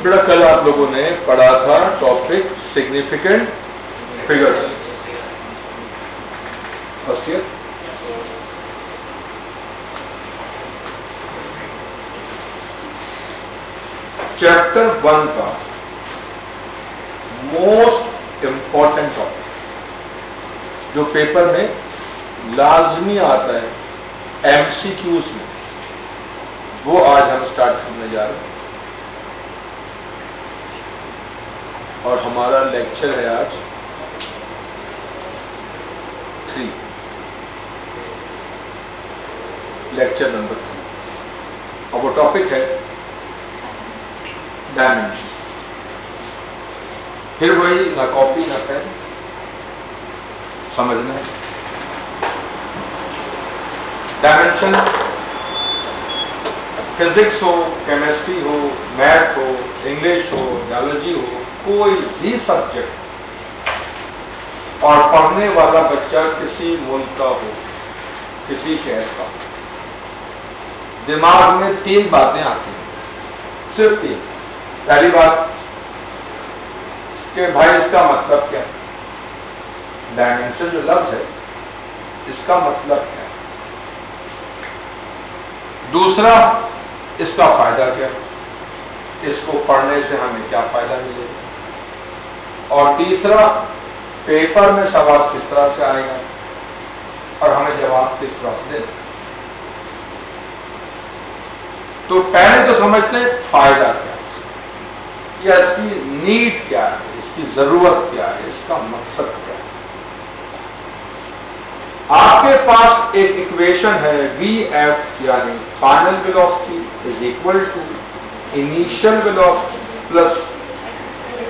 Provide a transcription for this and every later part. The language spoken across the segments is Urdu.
بیٹا کل آپ لوگوں نے پڑھا تھا ٹاپک سگنیفیکینٹ فگرس. چیپٹر 1 کا موسٹ امپورٹنٹ ٹاپک جو پیپر میں لازمی آتا ہے MCQs میں، وہ آج ہم سٹارٹ کرنے جا رہے ہیں. اور ہمارا لیکچر ہے آج 3، لیکچر نمبر 3، اور وہ ٹاپک ہے ڈائمینشن. پھر وہی نہ کاپی نہ پین، سمجھنا ہے. ڈائمینشن فزکس ہو، کیمسٹری ہو، میتھ ہو، انگلش ہو، جیولوجی ہو، کوئی بھی سبجیکٹ، اور پڑھنے والا بچہ کسی ملک کا ہو، کسی شہر کا ہو، دماغ میں 3 باتیں آتی ہیں، صرف 3. پہلی بات کہ بھائی اس کا مطلب کیا ہے، ڈائمینشن جو لفظ ہے اس کا مطلب کیا ہے. دوسرا، اس کا فائدہ کیا ہے، اس کو پڑھنے سے ہمیں کیا فائدہ ملے گا. اور تیسرا، پیپر میں سوال کس طرح سے آئے گا اور ہمیں جواب کس طرح سے دے. تو پہلے تو سمجھتے ہیں فائدہ کیا ہے، یا اس کی نیڈ کیا ہے، اس کی ضرورت کیا ہے، اس کا مقصد کیا ہے. آپ کے پاس ایک ایکویشن ہے VF، یعنی final velocity is equal to initial velocity plus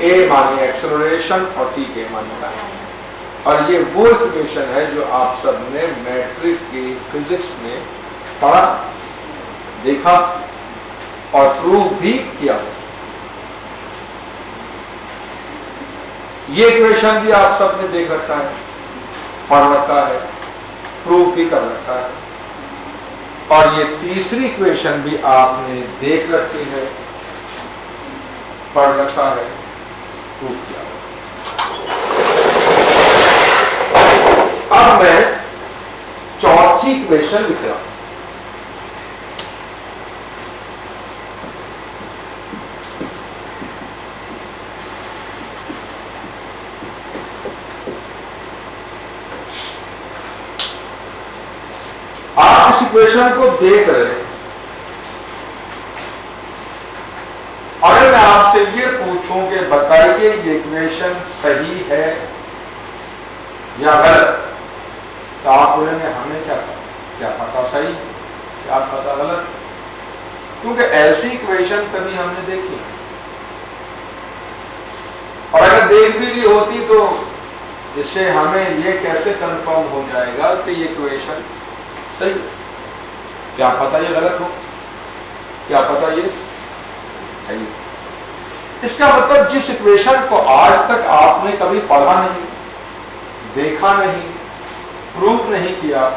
A مانی ایکسلریشن اور T کے مانی ٹائم. اور یہ وہ ایکویشن ہے جو آپ سب نے میٹرک کی فزکس میں پڑھا، دیکھا اور پروف بھی کیا. یہ ایکویشن بھی آپ سب نے دیکھ رکھا ہے، پڑھ رکھا ہے، پروف بھی کر رکھا ہے. اور یہ تیسری ایکویشن بھی آپ نے دیکھ رکھی ہے، پڑھ رکھا ہے، پروف کیا. اب میں چوتھی ایکویشن لکھ رہا ہوں. آپ اس ایکویشن کو دیکھ رہے ہیں، اور میں آپ سے یہ پوچھوں کہ بتائیے یہ ایکویشن صحیح ہے یا غلط، تو آپ بولیں گے ہمیں کیا پتا صحیح، کیا پتا غلط، کیونکہ ایسی ایکویشن کبھی ہم نے دیکھی. اور اگر دیکھ بھی ہوتی تو اس سے ہمیں یہ کیسے کنفرم ہو جائے گا کہ یہ ایکویشن صحیح، کیا پتا یہ غلط ہو، کیا پتا یہ صحیح. اس کا مطلب جس ایکویشن کو آج تک آپ نے کبھی پڑھا نہیں، دیکھا نہیں، پروف نہیں کیا،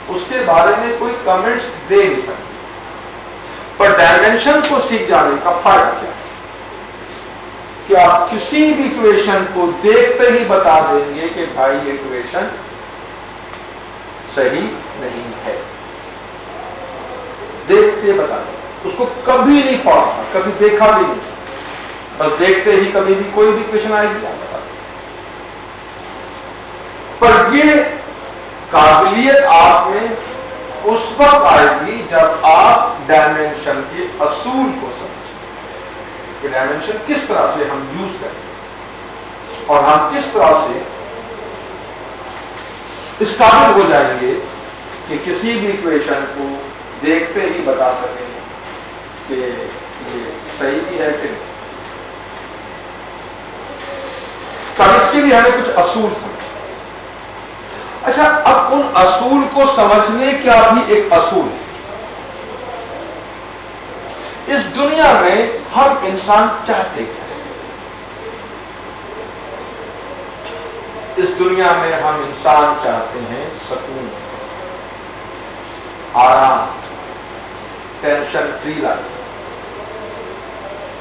اس کے بارے میں کوئی کمنٹس دے نہیں سکتے. پر ڈائمینشن کو سیکھ جانے کا فائدہ کیا ہے کہ آپ کسی بھی ایکویشن کو دیکھتے ہی بتا دیں گے کہ بھائی یہ ایکویشن صحیح نہیں ہے. دیکھتے بتا دیں، اس کو کبھی نہیں پڑھا، کبھی دیکھا بھی نہیں، بس دیکھتے ہی کبھی بھی کوئی بھی کویشچن آئے گی آپ بتا دیں. پر یہ قابلیت آپ میں اس وقت آئے گی جب آپ ڈائمینشن کے اصول کو سمجھیں کہ ڈائمینشن کس طرح سے ہم یوز کریں اور ہم کس طرح سے اس قابل ہو جائیں گے کہ کسی بھی ایکویشن کو دیکھتے ہی بتا سکیں کہ یہ صحیح بھی ہے کہ نہیں. تب اس کے لیے ہمیں کچھ اصول سمجھیں. اچھا، اب ان اصول کو سمجھنے کا بھی ایک اصول ہے. اس دنیا میں ہر انسان چاہتے ہیں، اس دنیا میں ہم انسان چاہتے ہیں سکون، آرام، ٹینشن فری لائف.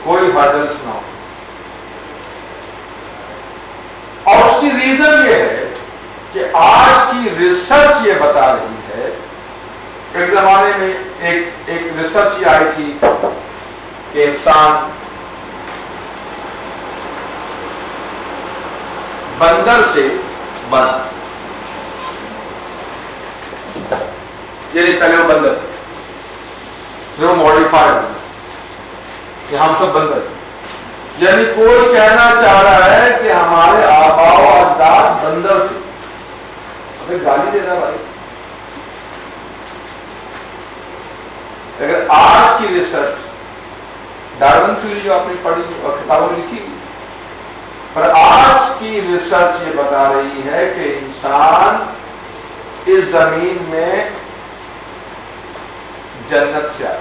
کوئی ہرڈلس نہ ہو. اور اس کی ریزن یہ ہے کہ آج کی ریسرچ یہ بتا رہی ہے. ایک زمانے میں ایک ریسرچ یہ آئی تھی کہ انسان بندر سے بنا، یعنی پہلے وہ بندر پھر وہ ماڈیفائڈ کہ ہم سب بندر. یعنی کوئی کہنا چاہ رہا ہے کہ ہمارے آباء و اجداد بندر تھے. ہمیں گالی دینا بھائی. اگر آج کی ریسرچ ڈارون تھیوری جو آپ نے پڑھی اور کتابوں میں لکھی ہوئی، پر آج کی ریسرچ یہ بتا رہی ہے کہ انسان اس زمین میں جنت سے آیا ہے.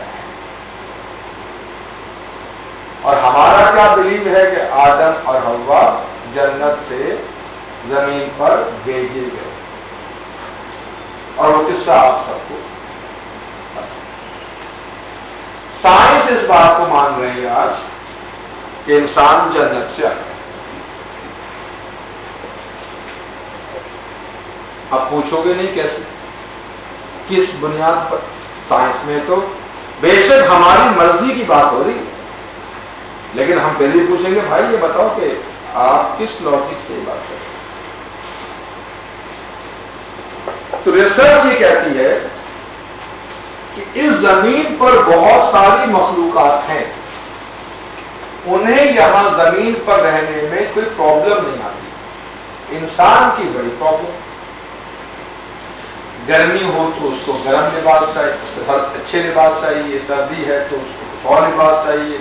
اور ہمارا کیا دلیل ہے کہ آدم اور حوا جنت سے زمین پر بھیجے گئے. اور وہ قصہ آپ سب کو سائنس اس بات کو مان رہے ہیں آج کہ انسان جنت سے آیا. اب پوچھو گے نہیں کیسے، کس بنیاد پر؟ سائنس میں تو بے شک ہماری مرضی کی بات ہو رہی ہے، لیکن ہم پہلے ہی پوچھیں گے بھائی یہ بتاؤ کہ آپ کس لاجک سے یہ بات کریں. تو ریسرچ یہ کہتی ہے کہ اس زمین پر بہت ساری مخلوقات ہیں، انہیں یہاں زمین پر رہنے میں کوئی پرابلم نہیں آتی. انسان کی بڑی پرابلم، گرمی ہو تو اس کو گرم لباس چاہیے، اس کے ساتھ اچھے لباس چاہیے، سردی ہے تو اس کو کچھ اور لباس چاہیے،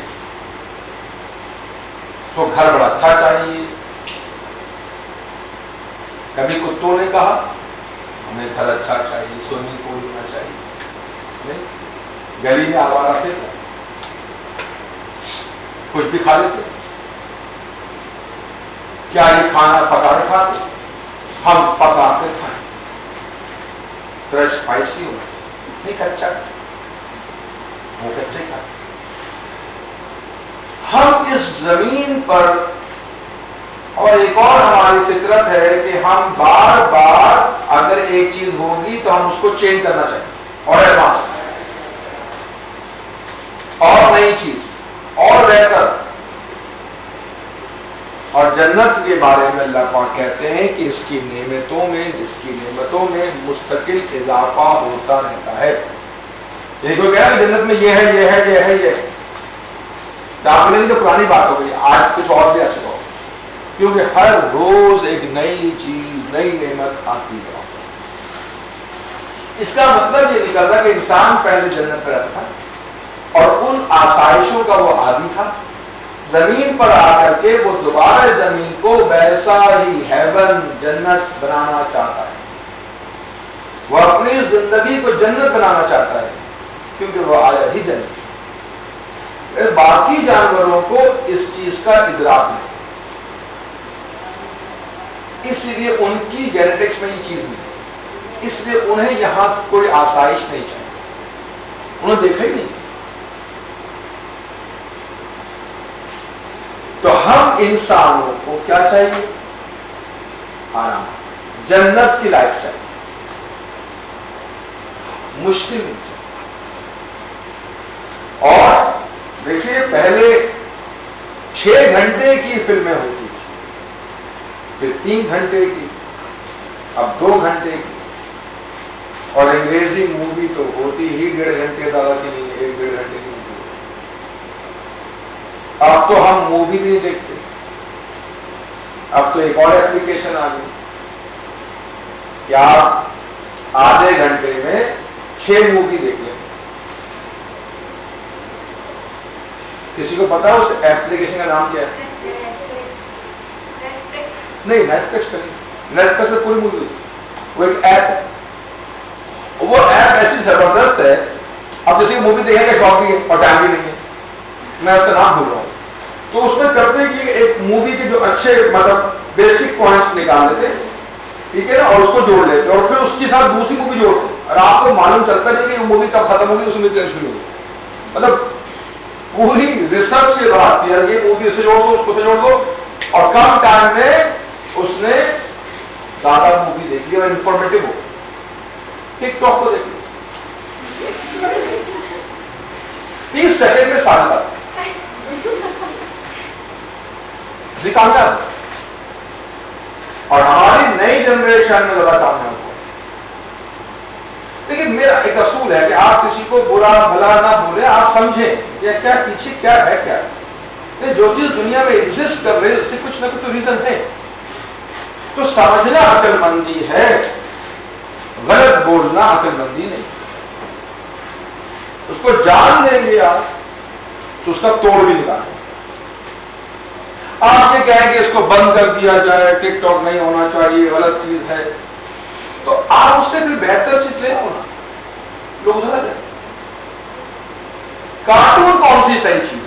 اس کو گھر بڑا اچھا چاہیے. کبھی کتوں نے کہا ہمیں گھر اچھا چاہیے، سوئمنگ پول ہونا چاہیے. نہیں، گلی میں آوارہ تھے کچھ بھی کھا لیتے. کیا یہ کھانا پکا کے کھاتے؟ ہم پکا کے کھائیں، فریش اسپائسی ہونا نہیں، کچا وہ کچے کھاتے. ہم اس زمین پر، اور ایک اور ہماری فطرت ہے کہ ہم بار بار اگر ایک چیز ہوگی تو ہم اس کو چینج کرنا چاہیے اور ایڈوانس اور نئی چیز اور بہتر. اور جنت کے بارے میں اللہ پاک کہتے ہیں کہ اس کی نعمتوں میں، جس کی نعمتوں میں مستقل اضافہ ہوتا رہتا ہے. یہ کوئی کہہ رہا ہے جنت میں یہ ہے یہ ہے یہ ہے یہ ہے، داخلے تو پرانی بات ہو گئی، آج کچھ اور بھی اچھا ہو، کیونکہ ہر روز ایک نئی چیز، نئی نعمت آتی ہے. اس کا مطلب یہ نکلتا کہ انسان پہلے جنت پر رہتا تھا اور ان آسائشوں کا وہ عادی تھا. زمین پر آ کر کے وہ دوبارہ زمین کو ویسا ہی ہیون، جنت بنانا چاہتا ہے. وہ اپنی زندگی کو جنت بنانا چاہتا ہے کیونکہ وہ آیا ہی جنت. باقی جانوروں کو اس چیز کا ادراک نہیں، اس لیے ان کی جینیٹکس میں یہ چیز نہیں، اس لیے انہیں یہاں کوئی آسائش نہیں چاہیے، انہوں نے دیکھا ہی نہیں. تو ہم انسانوں کو کیا چاہیے؟ آرام، جنت کی لائف چاہیے، مشکل نہیں چاہیے. اور دیکھیے پہلے 6 گھنٹے کی فلمیں ہوتی تھی، پھر 3 گھنٹے کی، اب 2 گھنٹے کی. اور انگریزی مووی تو ہوتی ہی 1.5 گھنٹے زیادہ کی نہیں، 1-1.5 گھنٹے کی مووی. اب تو ہم مووی نہیں دیکھتے، اب تو ایک اور ایپلیکیشن آ گئی کہ آپ آدھے گھنٹے میں 6 مووی دیکھ لیں. کسی کو پتا اس ایپلیکیشن کا نام کیا ہے؟ نہیں، نیٹ فلکس کا نہیں، نیٹ فلکس سے پوری مووی، وہ ایک ایپ ہے. وہ ایپ ایسی زبردست ہے، اب جیسے مووی دیکھیں گے شوق بھی ہے اور ٹائم بھی نہیں ہے، میں اس کا نام بھول رہا ہوں. تو اس میں کرتے کہ ایک مووی کے جو اچھے مطلب بیسک پوائنٹس نکال دیتے، ٹھیک ہے نا، اور اس کو جوڑ لیتے اور پھر اس کے ساتھ دوسری مووی جوڑتے. اور آپ کو معلوم چلتا نہیں کہ وہ مووی کب ختم ہوگی، اس میں شروع ہوگی. مطلب پوری ریسرچ کے بعد یہ مووی سے جوڑ دو، اس کو سے جوڑ دو، اور کم ٹائم میں اس نے زیادہ مووی دیکھی اور انفارمیٹو ہو. ٹک ٹاک کو دیکھیے 30 سیکنڈ میں سال تک کامیاب. اور ہماری نئی جنریشن میں زیادہ کامیاب ہو. لیکن میرا ایک اصول ہے کہ آپ کسی کو برا بھلا نہ بولے، آپ سمجھیں یہ کیا پیچھے کیا ہے. کیا جو چیز دنیا میں ایگزسٹ کر رہی ہے اس سے کچھ نہ کچھ ریزن ہے. تو سمجھنا عقل مندی ہے، غلط بولنا عقل مندی نہیں. اس کو جان لیں گے آپ تو اس کا توڑ بھی نکالیں. آپ یہ کہیں کہ اس کو بند کر دیا جائے، ٹک ٹاک نہیں ہونا چاہیے، غلط چیز ہے، تو آپ اس سے بھی بہتر چیز لے ہونا. لوگ غلط ہے. کارٹون کون سی صحیح چیز؟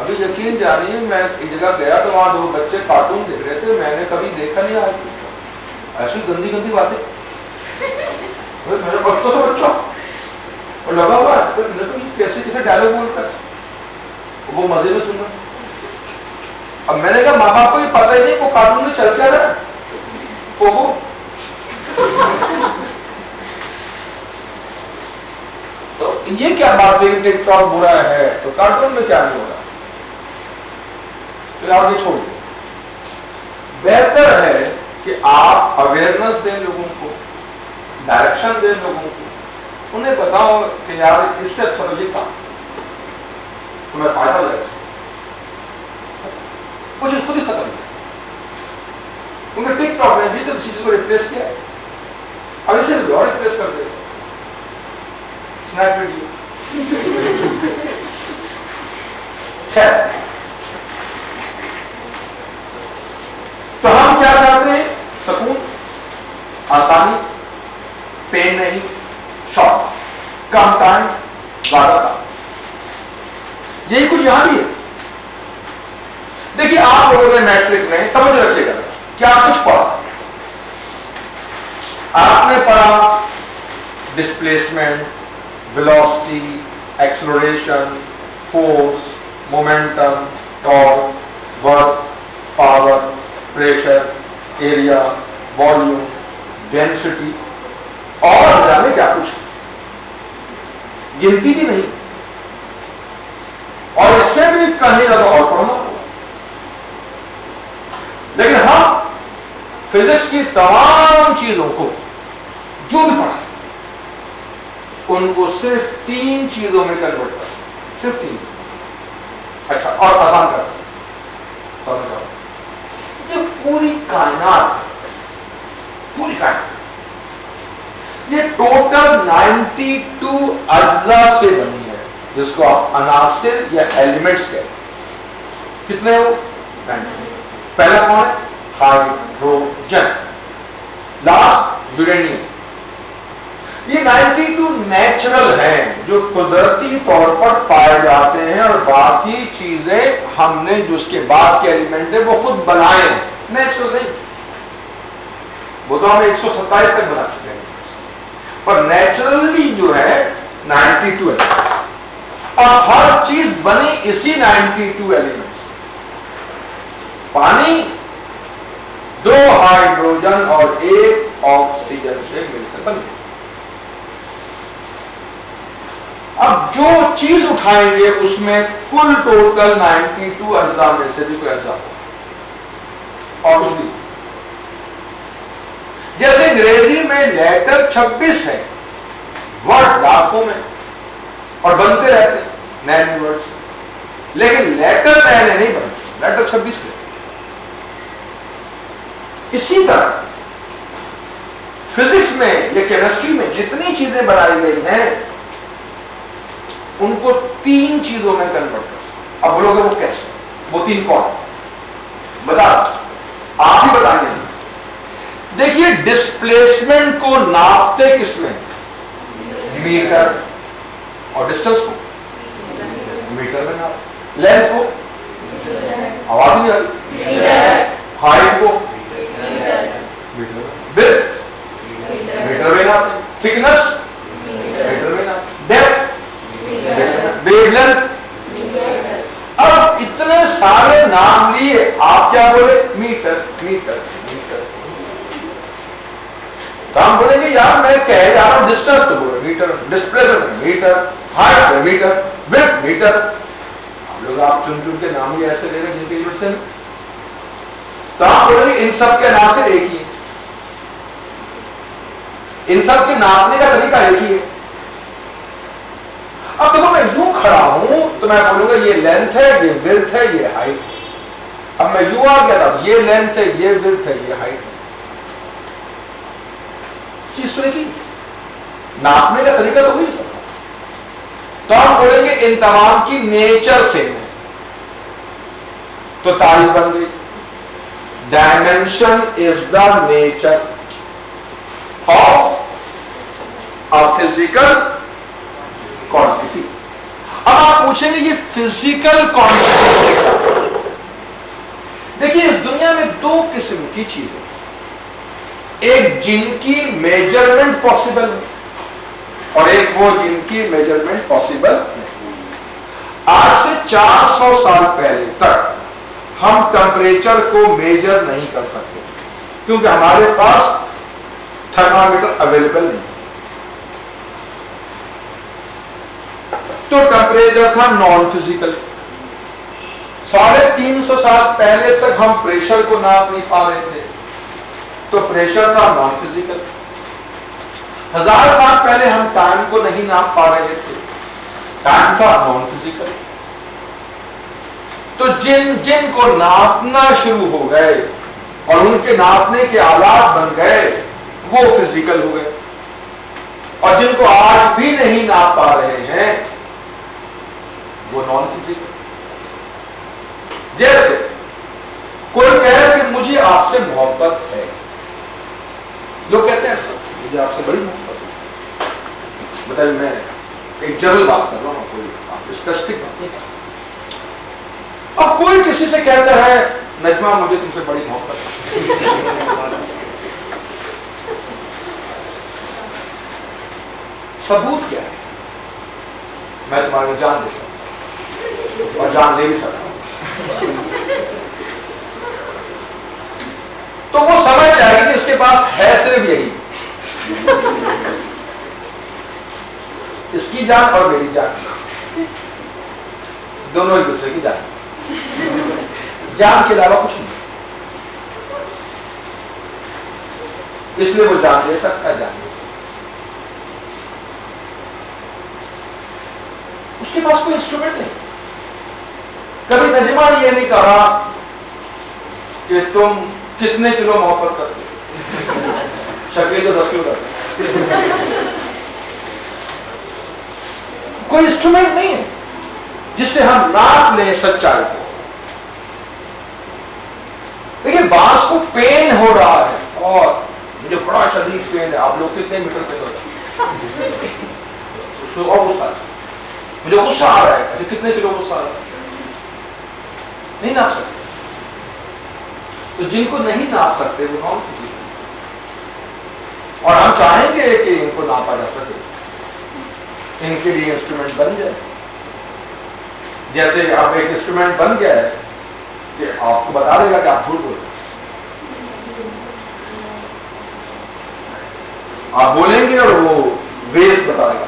ابھی یقین جانیے میں ایک جگہ گیا تو وہاں 2 بچے کارٹون دیکھ رہے تھے، میں نے کبھی دیکھا نہیں آج ایسی گندی گندی باتیں. میرے بچوں سے بچوں اور لگا ہوا ہے کیسے کیسے ڈائلگ بولتا ہے، وہ مزے میں سن رہا. اب میں نے کہا ماں باپ کو یہ پتہ ہی نہیں وہ کارٹون میں چل کیا رہا ہے. تو یہ کیا بات ہے کہ ٹک ٹاک برا ہے تو کارٹون میں کیا نہیں ہو رہا. پھر آپ یہ چھوڑ دیں. بہتر ہے کہ آپ اویئرنیس دیں لوگوں کو، ڈائریکشن دیں لوگوں کو، انہیں بتاؤ کہ یار اس سے اچھا تو یہ کام تمہیں فائدہ لگے. کچھ اس کو بھی ختم کیا کیونکہ ٹک ٹاک نے بھی تو چیز کو ریپلیس کیا ہے. اب اسے بھی اور ریپلیس کر دے اسنیپ ویڈیو. خیر تو ہم کیا چاہتے ہیں؟ سکون، آسانی، پین نہیں، شارٹ، کم ٹائم، زیادہ کام. یہی کچھ یہاں بھی ہے. دیکھیے آپ لوگوں نے میٹرک میں سمجھ رکھے گا کیا کچھ پڑھا. آپ نے پڑھا displacement, velocity, acceleration, force, momentum, talk, work, power, pressure, area, volume, density, اور جانے کیا کچھ گنتی بھی نہیں. اور اس سے بھی کہیں نہ تو اور پڑھنا. لیکن ہم فزکس کی تمام چیزوں کو جو بھی پڑھا ان کو صرف 3 چیزوں میں کنورٹ کر، صرف 3. اچھا اور آسان کر سمجھ آؤ. یہ پوری کائنات یہ ٹوٹل 92 اجزاء سے بنی ہے جس کو آپ عناصر یا ایلیمنٹس کہتے ہیں. کتنے ہو؟ 92. پہلا کون ہے؟ Hydrogen, last uranium. یہ 92 نیچرل ہیں جو قدرتی طور پر پائے جاتے ہیں، اور باقی چیزیں ہم نے جو اس کے بعد کے ایلیمنٹ ہے وہ خود بنائے ہیں، نیچرل نہیں. وہ تو ہم 127 تک بنا چکے ہیں، پر نیچرل بھی جو ہے 92 ہے. اور ہر چیز بنی اسی 92 ایلیمنٹ. پانی 2 ہائیڈروجن اور 1 آکسیجن سے مل کر بنے. اب جو چیز اٹھائیں گے اس میں کل ٹوٹل 92 اجزاء میں سے بھی کوئی اجزاء ہو. اور بھی جیسے انگریزی میں لیٹر 26 ہے، ورڈ لاکھوں میں اور بنتے رہتے نئے نئے ورڈ، لیکن لیٹر نئے نہیں بنتے، لیٹر 26 کے. اسی طرح فزکس میں یا کیمسٹری میں جتنی چیزیں بنائی گئی ہیں ان کو 3 چیزوں میں کنورٹ کر. اب بولو گے وہ کیسے؟ وہ 3 کون بتا؟ آپ ہی بتائیں گے. دیکھیے ڈسپلیسمنٹ کو ناپتے کس میں؟ میٹر. اور ڈسٹینس کو میٹر میں ناپ. لینتھ کو آواز نہیں آئی. ہائٹ کو میٹر میں ناپ. تھکنس میٹر میں ناپ. ڈیپتھ، ویٹ کیا بولے؟ Metre metre metre. تو ہم بولیں گے یار میں کہہ جا رہا ہوں ڈسٹینس تو بولے metre, displacement metre, height metre, width metre. ہم لوگ آپ چن چن کے نام ہی ایسے لے رہے ہیں جن کے یونٹ سے. تو آپ بولیں گے ان سب کے نام سے ایک ہی ہے، ان سب کے ناپنے کا طریقہ ایک ہی ہے. اب دیکھو میں یوں کھڑا ہوں تو میں بولوں گا یہ لینتھ ہے، یہ وڈتھ ہے، یہ ہائٹ ہے. اب میں یوں آ گیا تھا یہ لینتھ ہے، یہ وڈتھ ہے، یہ ہائٹ ہے. چیز تو ایک ہی، ناپنے کا طریقہ تو وہی. تو ہم بولیں گے ان تمام کی نیچر سیم ہے. تو تعریف بن گئی dimension is the nature of a physical quantity. اب آپ پوچھیں گے یہ فزیکل کوانٹٹی. دیکھیے اس دنیا میں دو قسم کی چیزیں، ایک جن کی میجرمنٹ پاسبل ہے اور ایک وہ جن کی میجرمنٹ پاسبل نہیں. آج سے 400 سال پہلے تک ہم ٹمپریچر کو میجر نہیں کر سکتے کیونکہ ہمارے پاس تھرمامیٹر اویلیبل نہیں. تو ٹمپریچر تھا نان فزیکل. 350 سال پہلے تک ہم پریشر کو ناپ نہیں پا رہے تھے تو پریشر تھا نان فزیکل. 1000 سال پہلے ہم ٹائم کو نہیں ناپ پا رہے تھے، ٹائم تھا نان فزیکل. تو جن کو ناپنا شروع ہو گئے اور ان کے ناپنے کے آلات بن گئے وہ فزیکل ہو گئے، اور جن کو آج بھی نہیں ناپ پا رہے ہیں وہ نان فزیکل. جیسے کوئی کہے کہ مجھے آپ سے محبت ہے، جو کہتے ہیں مجھے آپ سے بڑی محبت ہے. بتائیے میں ایک جنرل بات کر رہا ہوں، کوئی آپ اسپیسیفک بات نہیں کر رہا. اب کوئی کسی سے کہتا ہے نجمہ مجھے تم سے بڑی محبت ہے، ثبوت کیا ہے؟ میں تمہاری جان دے سکتا ہوں اور جان دے بھی سکتا ہوں. تو وہ سمجھ جائے گی کہ اس کے پاس ہے صرف یہی، اس کی جان اور میری جان، دونوں ایک دوسرے کی جان، جان کے علاوہ کچھ نہیں. اس لیے وہ جان دے سکتا ہے، جان دے سکتا. اس کے پاس کوئی انسٹرومنٹ نہیں. کبھی نجمہ نے یہ نہیں کہا کہ تم کتنے کلو محبت کرتے، شکیل تو 10 کلو کرتے. کوئی انسٹرومنٹ نہیں ہے جس سے ہم ناپ لیں سچائی کو. دیکھیے بانس کو پین ہو رہا ہے اور مجھے بڑا شدید پین ہے. آپ لوگ کتنے میٹر پین ہوتا ہے؟ اور غصہ مجھے غصہ آ رہا ہے، کتنے کلو غصہ آ رہا ہے؟ نہیں ناپ سکتے. تو جن کو نہیں ناپ سکتے وہ نان فزیکل. اور ہم چاہیں گے کہ ان کو ناپا جا سکے، ان کے لیے انسٹرومنٹ بن جائے. جیسے اب ایک انسٹرومنٹ بن گیا ہے کہ آپ کو بتا دے گا کہ آپ جھوٹ بول رہے ہیں. آپ بولیں گے اور وہ ویسٹ بتائے گا.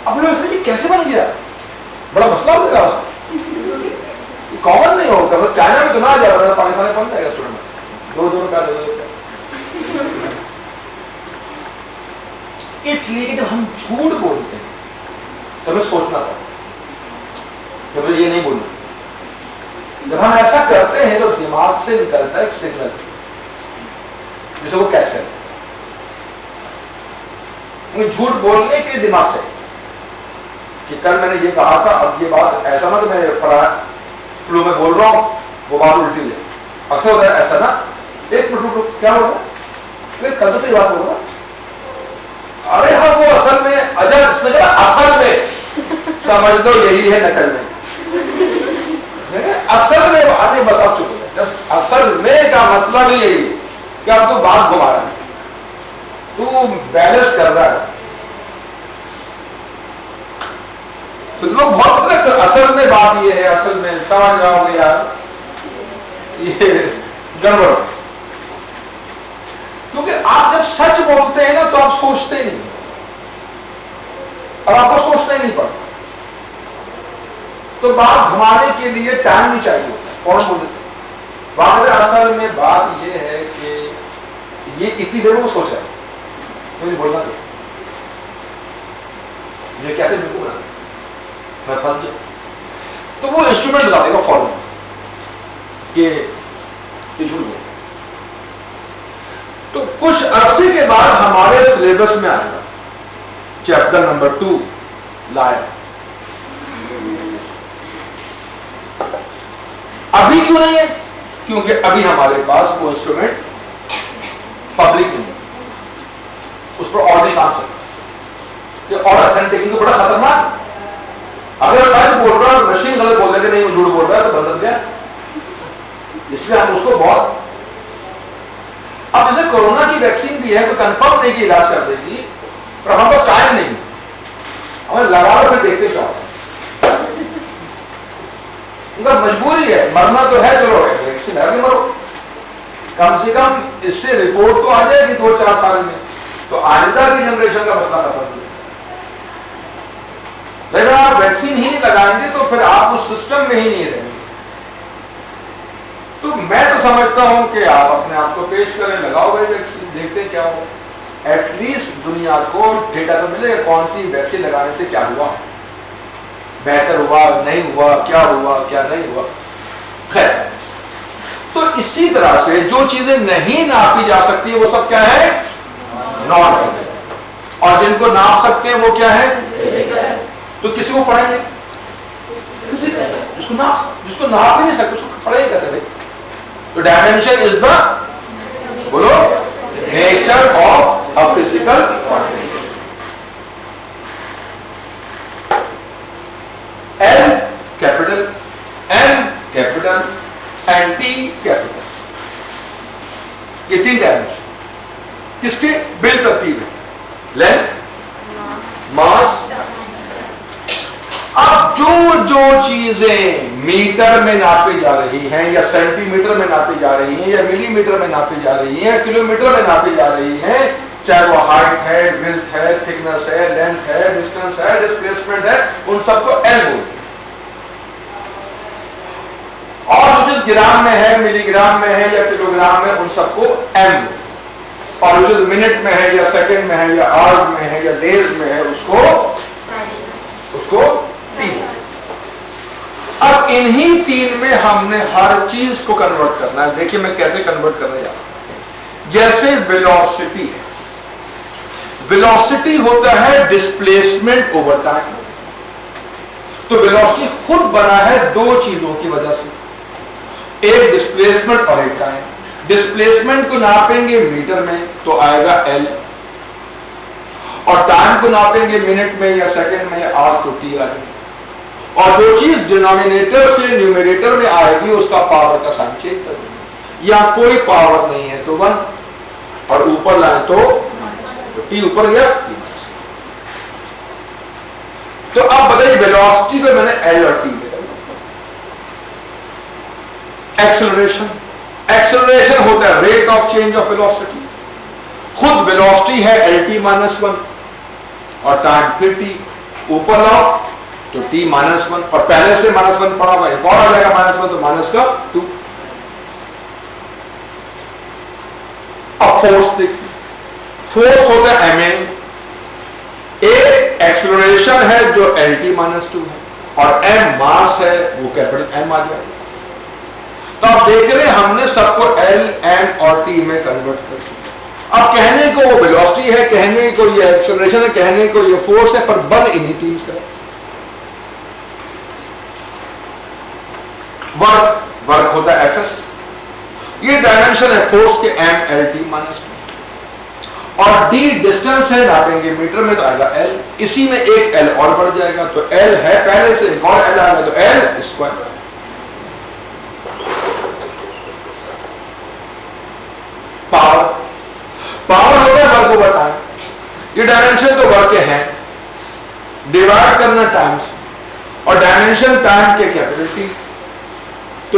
اب لوگ یہ کیسے بن گیا؟ بڑا مسئلہ ہو گیا. کامن نہیں ہوگا. بس چائنا میں تو نہ جا رہا، پاکستان میں بن جائے گا اسٹوڈنٹ 2 روپیہ 2 روپیہ. اس لیے جب ہم جھوٹ بولتے ہیں تو ہمیں سوچنا پڑتا کہ مجھے یہ نہیں بولنا. جب ہم ایسا کرتے ہیں تو دماغ سے نکلتا ہے ایک سگنل جسے وہ کیسے جھوٹ بولنے کے دماغ سے کہ کل میں نے یہ کہا تھا، اب یہ بات ایسا نہ کہ میں فلو میں بول رہا ہوں وہ بات الٹی لے. اکثر ہوتا ہے ایسا نا، ایک منٹ کیا ہوگا کل تو یہ بات ہوگا. ارے ہاں وہ اصل میں اصل میں سمجھ لو یہی ہے نقل میں. اصل میں آگے بتا چکے اصل میں کا مطلب یہی کہ اب تو بات گھما رہا ہے، تو بیلنس کر رہا ہے. تو لوگ بہت اصل میں بات یہ ہے، اصل میں سمجھ رہا ہوں یار یہ گڑبڑ. کیونکہ آپ جب سچ بولتے ہیں نا تو آپ سوچتے نہیں اور آپ کو سوچنا ہی نہیں پڑتا. تو بات گھمانے کے لیے ٹائم نہیں چاہیے ہوتا. کون بول دیتے بات اصل میں بات یہ ہے کہ یہ اتنی دیر میں سوچا ہے مجھے بولنا تھا یہ کہتے بالکل بنا میں پھنس جاؤں تو وہ انسٹرومنٹ بتا دے گا فوراً کہ جھوٹ بول. تو کچھ عرصے کے بعد ہمارے سلیبس میں آئے گا چیپٹر نمبر 2 لائر. ابھی کیوں نہیں ہے؟ کیونکہ ابھی ہمارے پاس وہ انسٹرومنٹ پبلک نہیں ہے. اس پر اور بھی کام چل رہا ہے اور اتھینٹک تو بڑا خطرناک. اگر میں بول رہا ہوں مشین غلط بول رہے کہ نہیں وہ جھوٹ بول رہا ہے تو بدل گیا. اس لیے ہم اس کو بہت اب جیسے کورونا کی ویکسین بھی ہے تو کنفرم نہیں کہ علاج کر دے گی پر ہم کو ٹائم نہیں ہمیں لگا کر دیکھتے چاہو ان کا مجبوری ہے مرنا تو ہے. چلو ویکسین ہے مرو کم سے کم اس سے رپورٹ تو آ جائے گی 2-4 سال میں تو آئندہ کی جنریشن کا مسئلہ ختم ہو. اگر آپ ویکسین ہی نہیں لگائیں گے تو پھر آپ اس سسٹم میں ہی نہیں رہیں گے. تو میں تو سمجھتا ہوں کہ آپ اپنے آپ کو پیش کریں لگاؤ گے ویکسین دیکھتے کیا ہو. ایٹ لیسٹ دنیا کو ڈیٹا تو ملے کون سی ویکسین لگانے سے کیا ہوا بہتر ہوا نہیں ہوا کیا ہوا کیا نہیں ہوا. خیر تو اسی طرح سے جو چیزیں نہیں ناپی جا سکتی وہ سب کیا ہے نارمل اور جن کو ناپ سکتے ہیں وہ کیا ہے. تو کسی کو پڑھیں گے جس کو ناپ ہی نہیں سکتے اس کو پڑھے گا کہتے بھائی. تو ڈائمینشن از دا بولو nature of a physical L capital M capital and T capital یہ 3 ڈائمینشن کس کے بل ترتیب ہے لینتھ ماس. اب جو چیزیں میٹر میں ناپی جا رہی ہیں یا سینٹی میٹر میں ناپی جا رہی ہیں یا ملی میٹر میں ناپی جا رہی ہیں کلو میٹر میں ناپی جا رہی ہیں چاہے وہ ہائٹ ہے وڈتھ ہے تھکنس ہے لینتھ ہے ڈسٹینس ہے ڈسپلیسمنٹ ہے ان سب کو ایل بولتے ہیں. اور جو گرام میں ہے ملی گرام میں ہے یا کلو گرام میں ان سب کو ایم. اور جو منٹ میں ہے یا سیکنڈ میں ہے یا آورز میں ہے یا ڈیز میں ہے اس کو اب انہی 3 میں ہم نے ہر چیز کو کنورٹ کرنا ہے. دیکھیے میں کیسے کنورٹ کرنے جا رہا ہوں. جیسے ویلوسٹی ہے ویلوسٹی ہوتا ہے ڈسپلیسمنٹ اوور ٹائم. تو ویلوسٹی خود بنا ہے 2 چیزوں کی وجہ سے ایک ڈسپلیسمنٹ اور ایک ٹائم. ڈسپلیسمنٹ کو ناپیں گے میٹر میں تو آئے گا ایل اور ٹائم کو ناپیں گے منٹ میں یا سیکنڈ میں آر تو ٹی آ جائے گی. اور جو چیز ڈینومینیٹر سے نیومیریٹر میں آئے گی اس کا پاور کا سائن چینج کر دیں گے. یا کوئی پاور نہیں ہے تو 1 اور اوپر لائیں تو ٹی اوپر گیا. تو اب بتائیے ویلوسٹی کو میں نے ایل اور ٹی میں. ایکسلریشن ہوتا ہے rate of change of velocity. خود ویلوسٹی ہے ایل ٹی -1 اور ٹائم پھر ٹی اوپر لاؤ تو ٹی -1 اور پہلے سے -1 پڑا ہوا ایک اور آ جائے گا -1 تو مائنس کا 2. اب فورس دیکھیے فورس ہوتا ہے ایم این. ایک ایکسلریشن ہے جو ایل ٹی -2 ہے اور ایم ماس ہے وہ کیپٹل ایم آ جائے گا. تو آپ دیکھ رہے ہیں ہم نے سب کو ایل ایم اور ٹی میں کنورٹ کر دیا. اب کہنے کو وہ ویلوسٹی ہے کہنے کو یہ ایکسلریشن ہے کہنے کو یہ فورس ہے پر بن انہی 3 کا. ورک ہوتا ہے ایف ایس. یہ ڈائمینشن ہے فورس کے ایم ایل ٹی -2 اور ڈی ڈسٹینس ہے ناپیں گے میٹر میں تو آئے گا ایل. اسی میں ایک ایل اور بڑھ جائے گا تو ایل ہے پہلے سے ایک اور ایل آ گا تو ایل اسکوائر. پاور ہوتا ہے ورک اوور ٹائم. یہ ڈائمینشن تو ورک کے ہیں ڈیوائڈ کرنا ٹائم سے اور ڈائمینشن ٹائم کے کیپیسٹی تو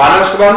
-1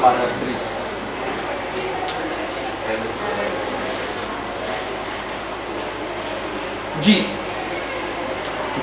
-3।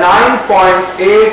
9.8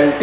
LT।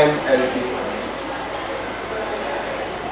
mLT।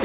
T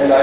Li।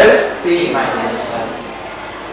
LT।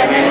mL²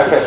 Fs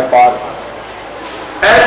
Fr। h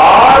r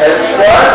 mL²।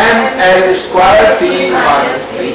mL² T-3।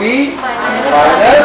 T-1।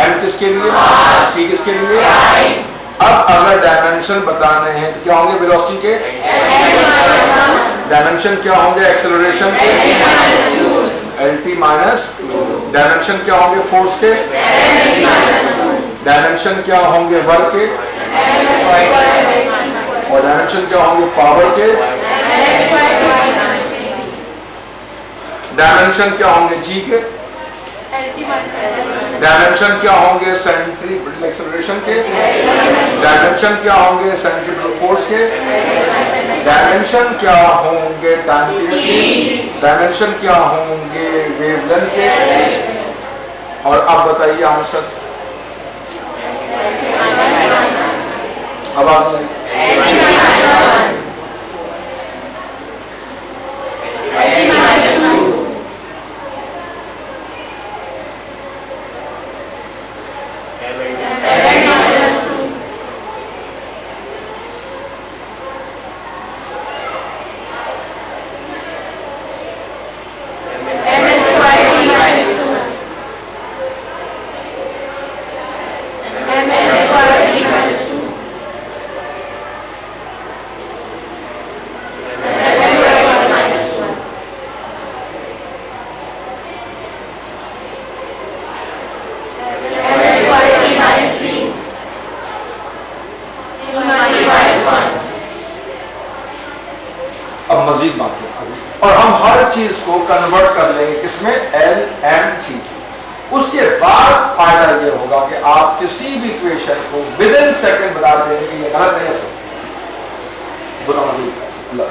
M کس کے لیے, C کس کے لیے. اب اگر ڈائمینشن بتانے ہیں تو کیا ہوں گے ویلوسٹی کے, ڈائمینشن کیا ہوں گے ایکسلریشن کے, LT مائنس, ڈائمینشن کیا ہوں گے فورس کے, ڈائمینشن کیا ہوں گے ورک کے, اور ڈائمینشن کیا ہوں گے پاور کے, ڈائمینشن کیا ہوں گے جی کے, ڈائمینشن کیا ہوں گے سینٹریپیٹل ایکسلریشن کے, ڈائمینشن کیا ہوں گے سینٹریپیٹل فورس کے, ڈائمینشن کیا ہوں گے ٹائم پیریڈ کے, ڈائمینشن کیا ہوں گے ویو لینتھ کے. اور اب بتائیے آنسر. اب آپ مزید بات ہے اور ہم ہر چیز کو کنورٹ کر لیں گے کس میں, LMC. اس کے بعد فائدہ یہ ہوگا کہ آپ کسی بھی اکویشن کو ود ان سیکنڈ بتا دیں گے کہ یہ غلط ہے. برا مزید اللہ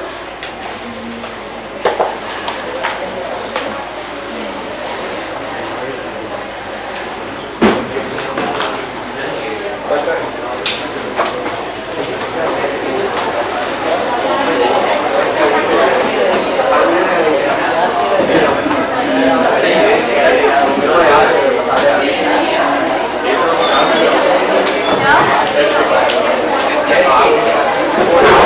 Yeah.